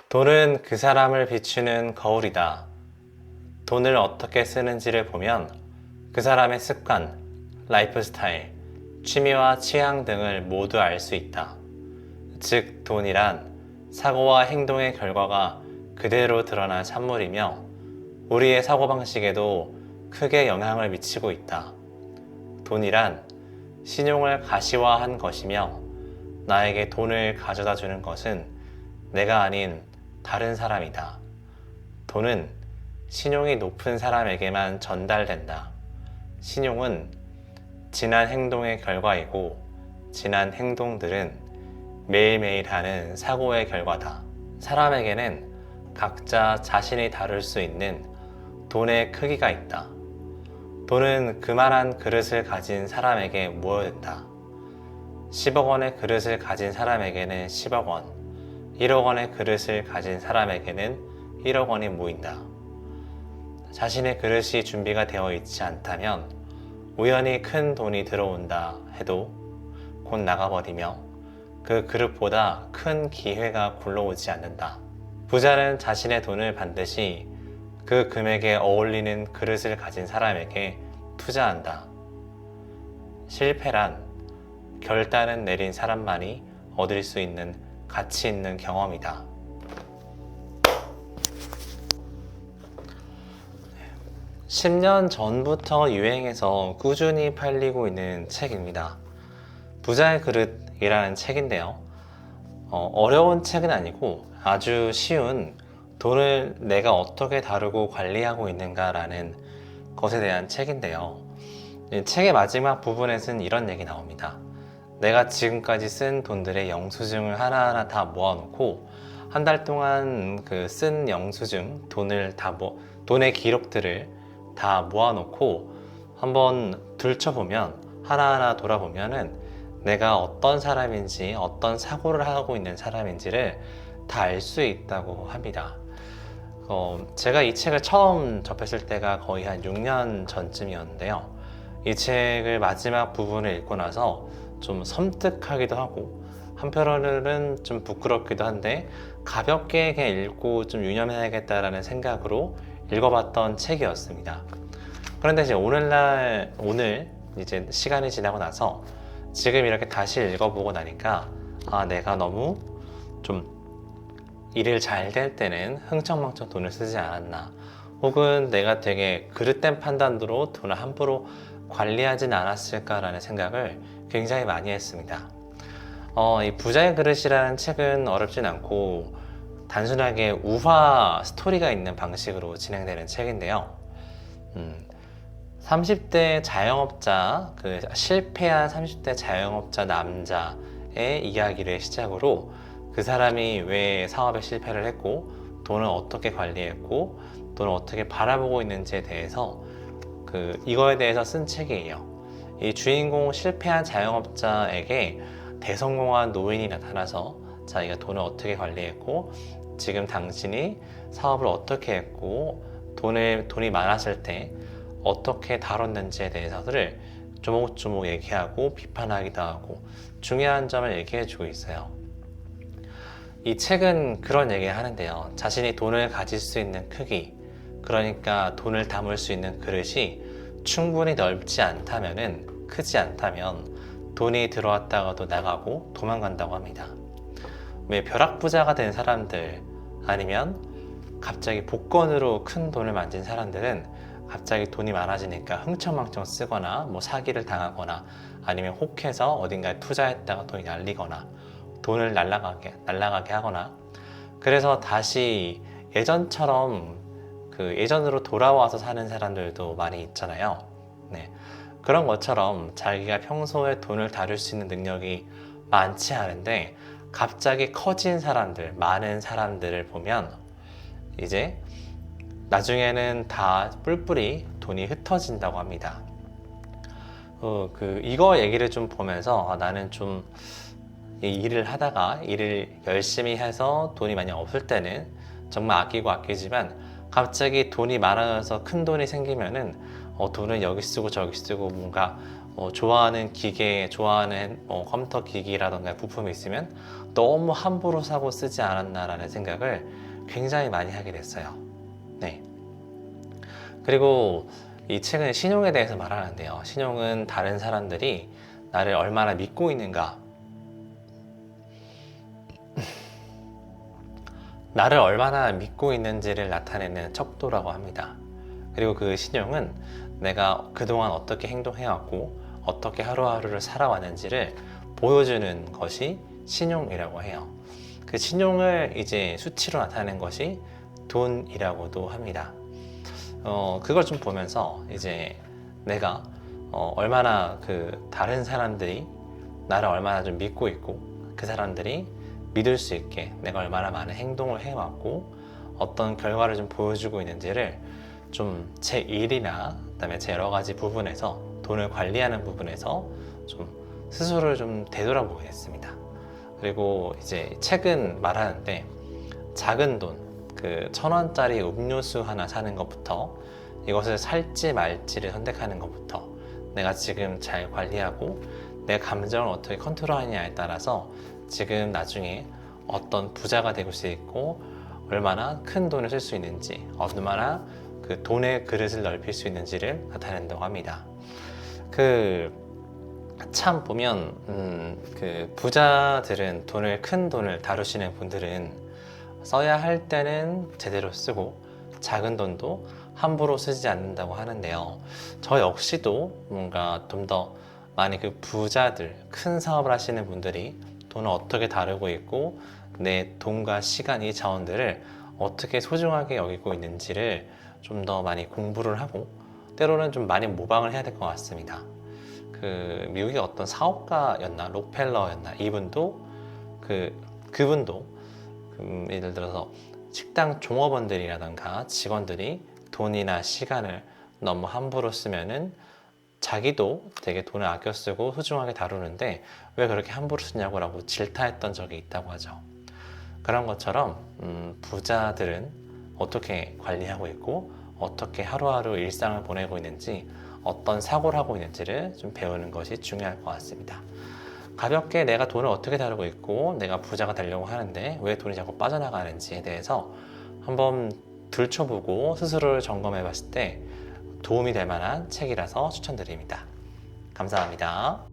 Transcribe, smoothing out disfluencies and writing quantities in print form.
돈은 그 사람을 비추는 거울이다. 돈을 어떻게 쓰는지를 보면 그 사람의 습관, 라이프 스타일, 취미와 취향 등을 모두 알 수 있다. 즉, 돈이란 사고와 행동의 결과가 그대로 드러난 산물이며 우리의 사고방식에도 크게 영향을 미치고 있다. 돈이란 신용을 가시화한 것이며 나에게 돈을 가져다 주는 것은 내가 아닌 다른 사람이다. 돈은 신용이 높은 사람에게만 전달된다. 신용은 지난 행동의 결과이고 지난 행동들은 매일매일 하는 사고의 결과다. 사람에게는 각자 자신이 다룰 수 있는 돈의 크기가 있다. 돈은 그만한 그릇을 가진 사람에게 모여든다. 10억 원의 그릇을 가진 사람에게는 10억 원, 1억 원의 그릇을 가진 사람에게는 1억 원이 모인다. 자신의 그릇이 준비가 되어 있지 않다면 우연히 큰 돈이 들어온다 해도 곧 나가버리며 그 그릇보다 큰 기회가 굴러오지 않는다. 부자는 자신의 돈을 반드시 그 금액에 어울리는 그릇을 가진 사람에게 투자한다. 실패란 결단을 내린 사람만이 얻을 수 있는 가치 있는 경험이다. 10년 전부터 유행해서 꾸준히 팔리고 있는 책입니다. 부자의 그릇이라는 책인데요. 어려운 책은 아니고 아주 쉬운 돈을 내가 어떻게 다루고 관리하고 있는가라는 것에 대한 책인데요. 책의 마지막 부분에서는 이런 얘기 나옵니다. 내가 지금까지 쓴 돈들의 영수증을 하나하나 다 모아놓고 한 달 동안 그 쓴 영수증 돈의 기록들을 다 모아놓고 한번 들춰보면 하나하나 돌아보면은 내가 어떤 사람인지 어떤 사고를 하고 있는 사람인지를 다 알 수 있다고 합니다. 제가 이 책을 처음 접했을 때가 거의 한 6년 전쯤이었는데요. 이 책을 마지막 부분을 읽고 나서 좀 섬뜩하기도 하고 한편으로는 좀 부끄럽기도 한데 가볍게 그냥 읽고 좀 유념해야겠다라는 생각으로 읽어봤던 책이었습니다. 그런데 이제 오늘 이제 시간이 지나고 나서 지금 이렇게 다시 읽어보고 나니까 내가 너무 좀 일을 잘 될 때는 흥청망청 돈을 쓰지 않았나, 혹은 내가 되게 그릇된 판단으로 돈을 함부로 관리하진 않았을까라는 생각을 굉장히 많이 했습니다. 이 부자의 그릇이라는 책은 어렵진 않고 단순하게 우화 스토리가 있는 방식으로 진행되는 책인데요. 30대 자영업자, 실패한 30대 자영업자 남자의 이야기를 시작으로 그 사람이 왜 사업에 실패를 했고 돈을 어떻게 관리했고 돈을 어떻게 바라보고 있는지에 대해서 이거에 대해서 쓴 책이에요. 이 주인공 실패한 자영업자에게 대성공한 노인이 나타나서 자기가 돈을 어떻게 관리했고 지금 당신이 사업을 어떻게 했고 돈이 많았을 때 어떻게 다뤘는지에 대해서를 조목조목 얘기하고 비판하기도 하고 중요한 점을 얘기해주고 있어요. 이 책은 그런 얘기를 하는데요. 자신이 돈을 가질 수 있는 크기, 그러니까 돈을 담을 수 있는 그릇이 충분히 넓지 않다면은, 크지 않다면 돈이 들어왔다가도 나가고 도망간다고 합니다. 왜 벼락부자가 된 사람들, 아니면 갑자기 복권으로 큰 돈을 만진 사람들은 갑자기 돈이 많아지니까 흥청망청 쓰거나 사기를 당하거나 아니면 혹해서 어딘가에 투자했다가 돈이 날리거나 돈을 날라가게 하거나, 그래서 다시 예전처럼 예전으로 돌아와서 사는 사람들도 많이 있잖아요. 네. 그런 것처럼 자기가 평소에 돈을 다룰 수 있는 능력이 많지 않은데 갑자기 커진 사람들, 많은 사람들을 보면 이제 나중에는 다 뿔뿔이 돈이 흩어진다고 합니다. 이거 얘기를 좀 보면서 나는 좀 일을 하다가 일을 열심히 해서 돈이 많이 없을 때는 정말 아끼지만 갑자기 돈이 많아져서 큰 돈이 생기면은 돈을 여기 쓰고 저기 쓰고 뭔가 좋아하는 기계, 좋아하는 컴퓨터 기기라던가 부품이 있으면 너무 함부로 사고 쓰지 않았나라는 생각을 굉장히 많이 하게 됐어요. 네. 그리고 이 책은 신용에 대해서 말하는데요. 신용은 다른 사람들이 나를 얼마나 믿고 있는가, 나를 얼마나 믿고 있는지를 나타내는 척도라고 합니다. 그리고 그 신용은 내가 그동안 어떻게 행동해왔고 어떻게 하루하루를 살아왔는지를 보여주는 것이 신용이라고 해요. 그 신용을 이제 수치로 나타내는 것이 돈이라고도 합니다. 그걸 좀 보면서 이제 내가 얼마나 그 다른 사람들이 나를 얼마나 좀 믿고 있고 그 사람들이 믿을 수 있게 내가 얼마나 많은 행동을 해왔고 어떤 결과를 좀 보여주고 있는지를 좀 제 일이나 그다음에 제 여러 가지 부분에서 돈을 관리하는 부분에서 좀 스스로를 좀 되돌아보게 됐습니다. 그리고 이제 책은 말하는데 작은 돈, 그 1,000원짜리 음료수 하나 사는 것부터 이것을 살지 말지를 선택하는 것부터 내가 지금 잘 관리하고 내 감정을 어떻게 컨트롤하느냐에 따라서 지금 나중에 어떤 부자가 되고 수 있고 얼마나 큰 돈을 쓸 수 있는지 얼마나 그 돈의 그릇을 넓힐 수 있는지를 나타낸다고 합니다. 참 보면 그 부자들은 큰 돈을 다루시는 분들은 써야 할 때는 제대로 쓰고 작은 돈도 함부로 쓰지 않는다고 하는데요. 저 역시도 뭔가 좀 더 많이 그 부자들, 큰 사업을 하시는 분들이 돈을 어떻게 다루고 있고 내 돈과 시간, 이 자원들을 어떻게 소중하게 여기고 있는지를 좀 더 많이 공부를 하고 때로는 좀 많이 모방을 해야 될 것 같습니다. 그 미국의 어떤 사업가였나 록펠러였나 이분도 그분도 예를 들어서 식당 종업원들이라던가 직원들이 돈이나 시간을 너무 함부로 쓰면은 자기도 되게 돈을 아껴 쓰고 소중하게 다루는데 왜 그렇게 함부로 쓰냐고 질타했던 적이 있다고 하죠. 그런 것처럼 부자들은 어떻게 관리하고 있고 어떻게 하루하루 일상을 보내고 있는지 어떤 사고를 하고 있는지를 좀 배우는 것이 중요할 것 같습니다. 가볍게 내가 돈을 어떻게 다루고 있고 내가 부자가 되려고 하는데 왜 돈이 자꾸 빠져나가는지에 대해서 한번 들춰보고 스스로를 점검해 봤을 때 도움이 될 만한 책이라서 추천드립니다. 감사합니다.